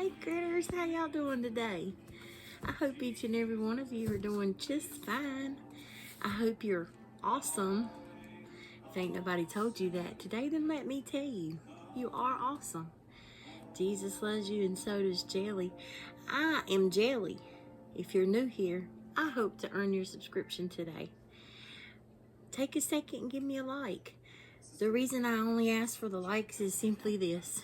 Hey critters, how y'all doing today? I hope each and every one of you are doing just fine. I hope you're awesome. If ain't nobody told you that today, then let me tell you, you are awesome. Jesus loves you and so does Jelly. I am Jelly. If you're new here, I hope to earn your subscription today. Take a second and give me a like. The reason I only ask for the likes is simply this.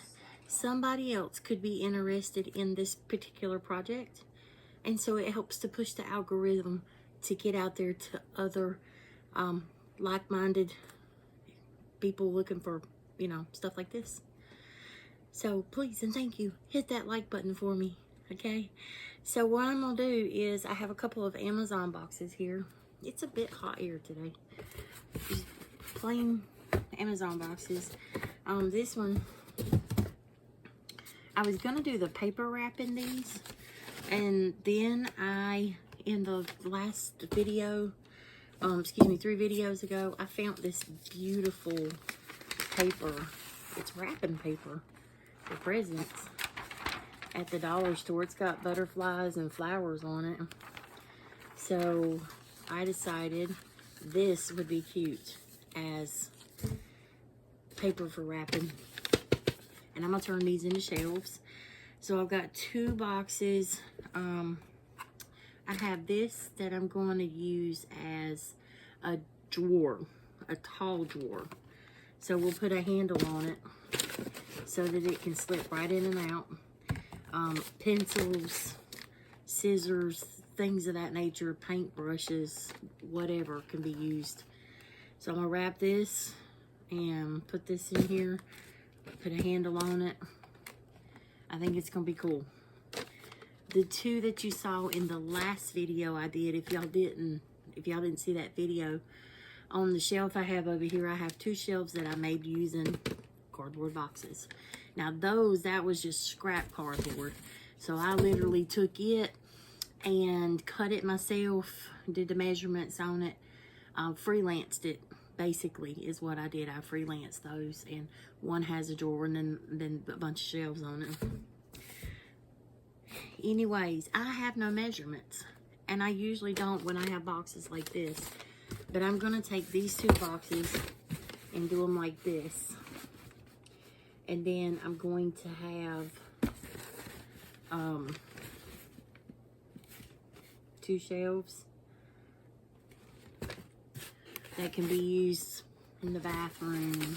Somebody else could be interested in this particular project, and so it helps to push the algorithm to get out there to other like-minded people looking for, stuff like this. So please and thank you, hit that like button for me, okay? So what I'm gonna do is I have a couple of Amazon boxes here. It's a bit hot here today. Just plain Amazon boxes. This one, I was gonna do the paper wrap in these, and then in the last video, 3 videos ago, I found this beautiful paper. It's wrapping paper for presents at the dollar store. It's got butterflies and flowers on it. So I decided this would be cute as paper for wrapping. And I'm gonna turn these into shelves. So I've got 2 boxes. I have this that I'm going to use as a drawer, a tall drawer. So we'll put a handle on it so that it can slip right in and out. Pencils, scissors, things of that nature, paint brushes, whatever can be used. So I'm gonna wrap this and put this in here. Put a handle on it. I think it's gonna be cool. The 2 that you saw in the last video I did, if y'all didn't see that video, on the shelf I have over here, I have 2 shelves that I made using cardboard boxes. Now that was just scrap cardboard. So I literally took it and cut it myself, did the measurements on it, freelanced it. Basically is what I did. I freelanced those, and one has a drawer and then a bunch of shelves on it. Anyways, I have no measurements, and I usually don't when I have boxes like this, but I'm gonna take these 2 boxes and do them like this, and then I'm going to have 2 shelves that can be used in the bathroom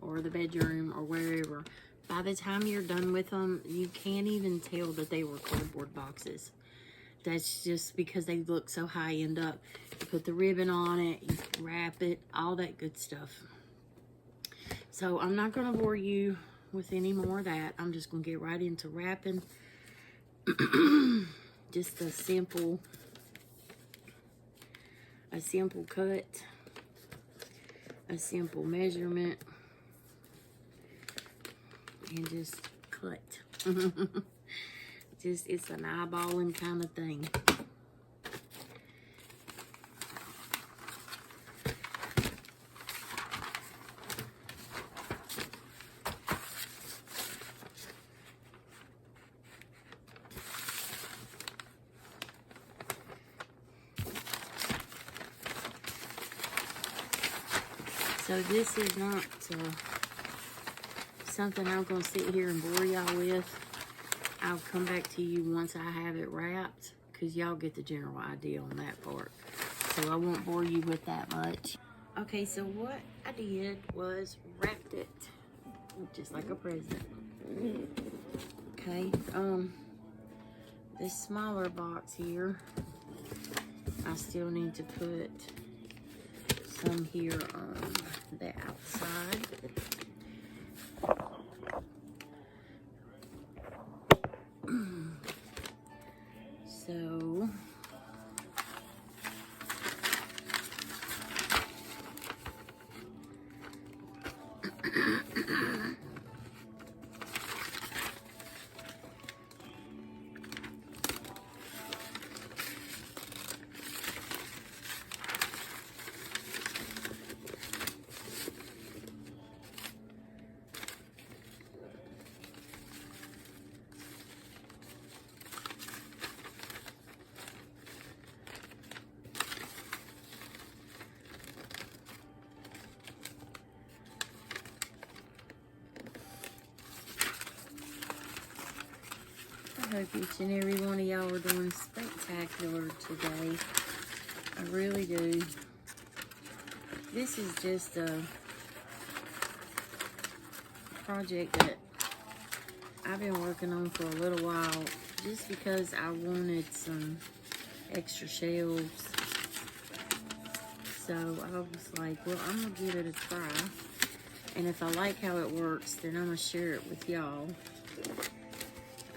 or the bedroom or wherever. By the time you're done with them, you can't even tell that they were cardboard boxes. That's just because they look so high-end up. You put the ribbon on it, you wrap it, all that good stuff. So I'm not gonna bore you with any more of that. I'm just gonna get right into wrapping. Just a simple cut. A simple measurement, and just cut. It's an eyeballing kind of thing. So this is not something I'm going to sit here and bore y'all with. I'll come back to you once I have it wrapped, because y'all get the general idea on that part. So I won't bore you with that much. Okay, so what I did was wrapped it just like a present. Okay, this smaller box here, I still need to put some here on the outside. So hope each and every one of y'all are doing spectacular today. I really do. This is just a project that I've been working on for a little while, just because I wanted some extra shelves. So I was like, well, I'm gonna give it a try, and if I like how it works, then I'm gonna share it with y'all.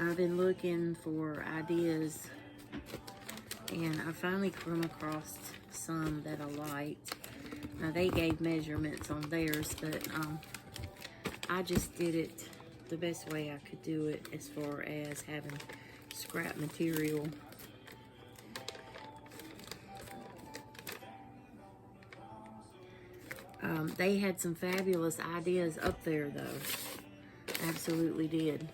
I've been looking for ideas, and I finally come across some that I liked. Now, they gave measurements on theirs, but I just did it the best way I could do it as far as having scrap material. They had some fabulous ideas up there, though. Absolutely did.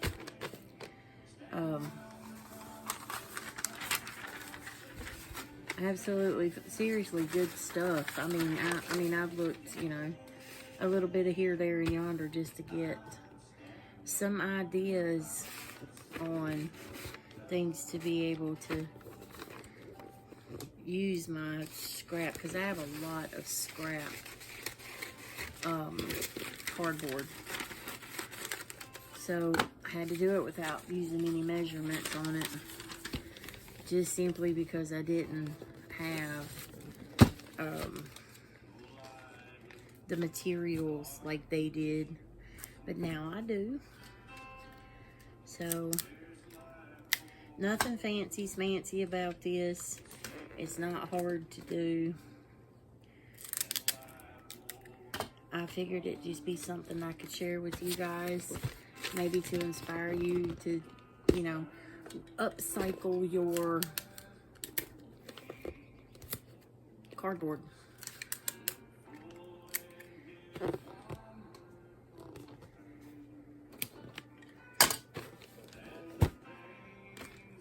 Absolutely, seriously good stuff. I mean, I've looked, you know, a little bit of here, there, and yonder just to get some ideas on things to be able to use my scrap, because I have a lot of scrap cardboard. So I had to do it without using any measurements on it, just simply because I didn't have the materials like they did, but now I do. So nothing fancy smancy about this. It's not hard to do. I figured it'd just be something I could share with you guys, maybe to inspire you to, you know, upcycle your cardboard.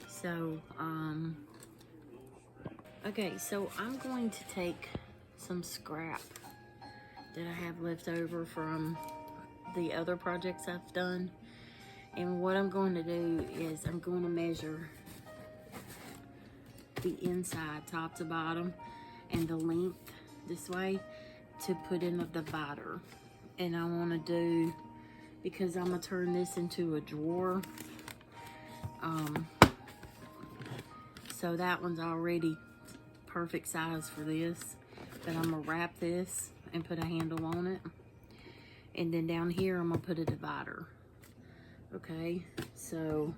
So, okay, so I'm going to take some scrap that I have left over from the other projects I've done, and what I'm going to do is I'm going to measure the inside, top to bottom, and the length this way to put in a divider. And I want to do, because I'm going to turn this into a drawer, so that one's already perfect size for this, but I'm going to wrap this and put a handle on it, and then down here I'm going to put a divider. Okay, so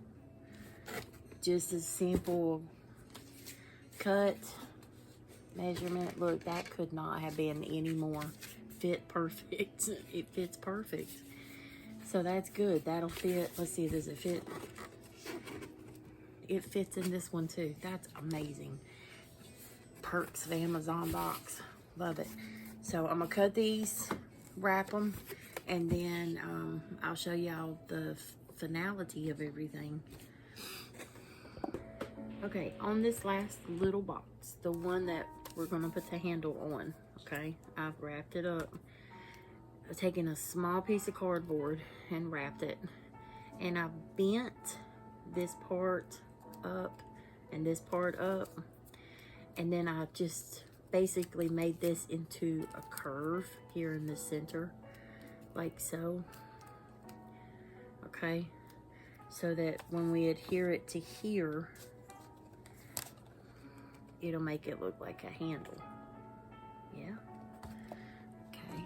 just a simple cut, measurement. Look, that could not have been any more fit perfect. It fits perfect. So that's good. That'll fit. Let's see, does it fit? It fits in this one too. That's amazing. Perks of Amazon box. Love it. So I'm gonna cut these, wrap them, and then I'll show y'all the finality of everything. Okay, on this last little box, the one that we're gonna put the handle on, okay, I've wrapped it up. I've taken a small piece of cardboard and wrapped it, and I bent this part up and this part up, and then I just basically made this into a curve here in the center, like so. Okay, so that when we adhere it to here, it'll make it look like a handle. Yeah. Okay.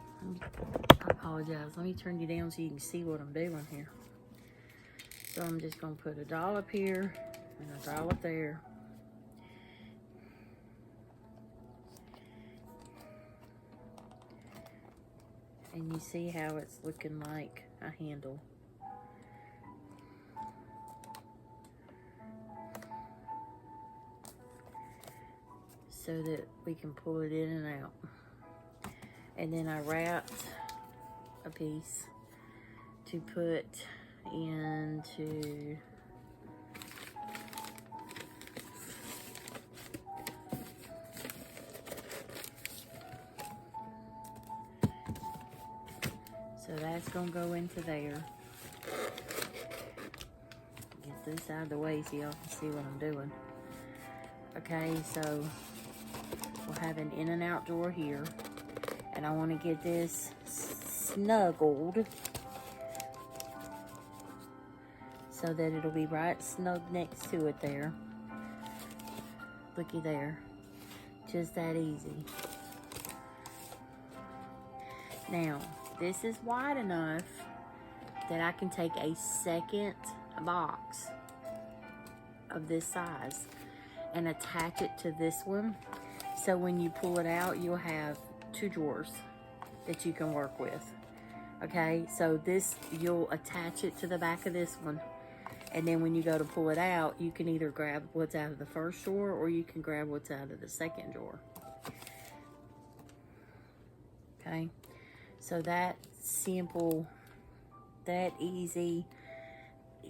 I apologize. Let me turn you down so you can see what I'm doing here. So I'm just going to put a dollop here and a dollop there. And you see how it's looking like a handle. So that we can pull it in and out. And then I wrapped a piece to put into so that's gonna go into there. Get this out of the way so y'all can see what I'm doing. Okay, so we'll have an in and out drawer here. And I want to get this snuggled so that it'll be right snug next to it there. Looky there. Just that easy. Now, this is wide enough that I can take a second box of this size and attach it to this one. So when you pull it out, you'll have 2 drawers that you can work with. Okay, so this, you'll attach it to the back of this one. And then when you go to pull it out, you can either grab what's out of the first drawer or you can grab what's out of the second drawer. Okay, so that simple, that easy.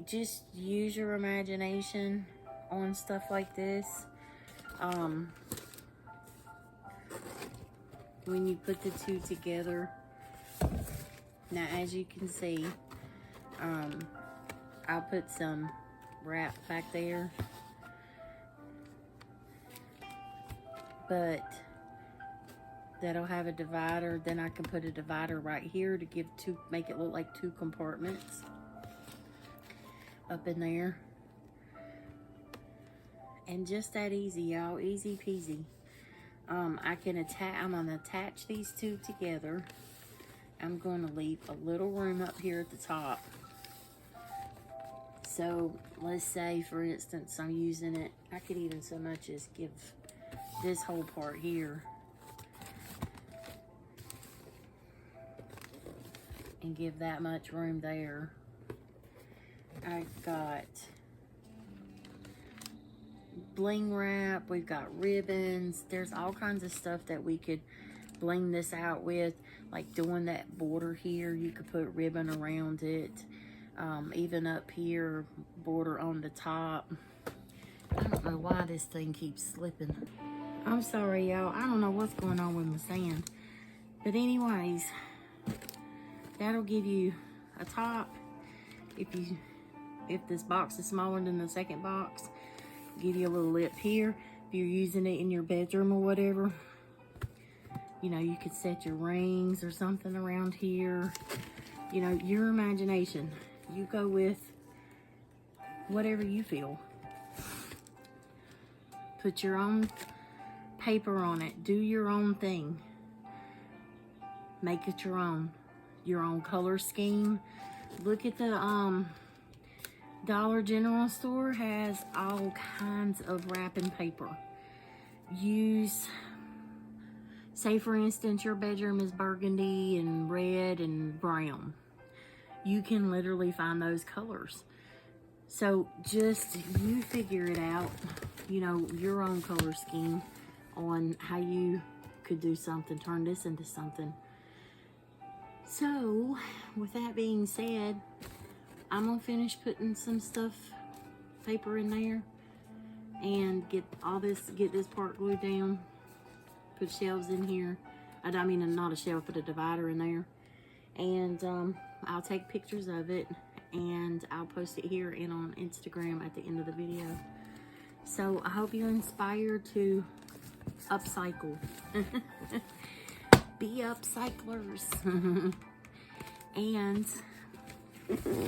Just use your imagination on stuff like this. When you put the two together, now as you can see, I'll put some wrap back there, but that'll have a divider. Then I can put a divider right here to give two, make it look like 2 compartments up in there. And just that easy, y'all, easy peasy. I can attach, I'm gonna attach these 2 together. I'm gonna leave a little room up here at the top. So let's say, for instance, I'm using it, I could even so much as give this whole part here and give that much room there. I've got bling wrap, we've got ribbons, there's all kinds of stuff that we could bling this out with, like doing that border here, you could put ribbon around it, even up here, border on the top. I don't know why this thing keeps slipping. I'm sorry, y'all, I don't know what's going on with my sand, but anyways, that'll give you a top. If this box is smaller than the second box, give you a little lip here. If you're using it in your bedroom or whatever, you know, you could set your rings or something around here. You know, your imagination. You go with whatever you feel. Put your own paper on it. Do your own thing. Make it your own color scheme. Look at the Dollar General store has all kinds of wrapping paper. Use, say for instance, your bedroom is burgundy and red and brown. You can literally find those colors. So just you figure it out, you know, your own color scheme on how you could do something, turn this into something. So with that being said, I'm gonna finish putting some stuff, paper in there, and get this part glued down, put shelves in here. I mean, not a shelf, but a divider in there. And I'll take pictures of it and I'll post it here and on Instagram at the end of the video. So I hope you're inspired to upcycle. Be upcyclers. And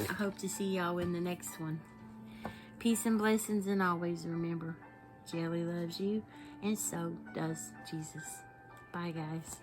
I hope to see y'all in the next one. Peace and blessings, and always remember, Jelly loves you, and so does Jesus. Bye, guys.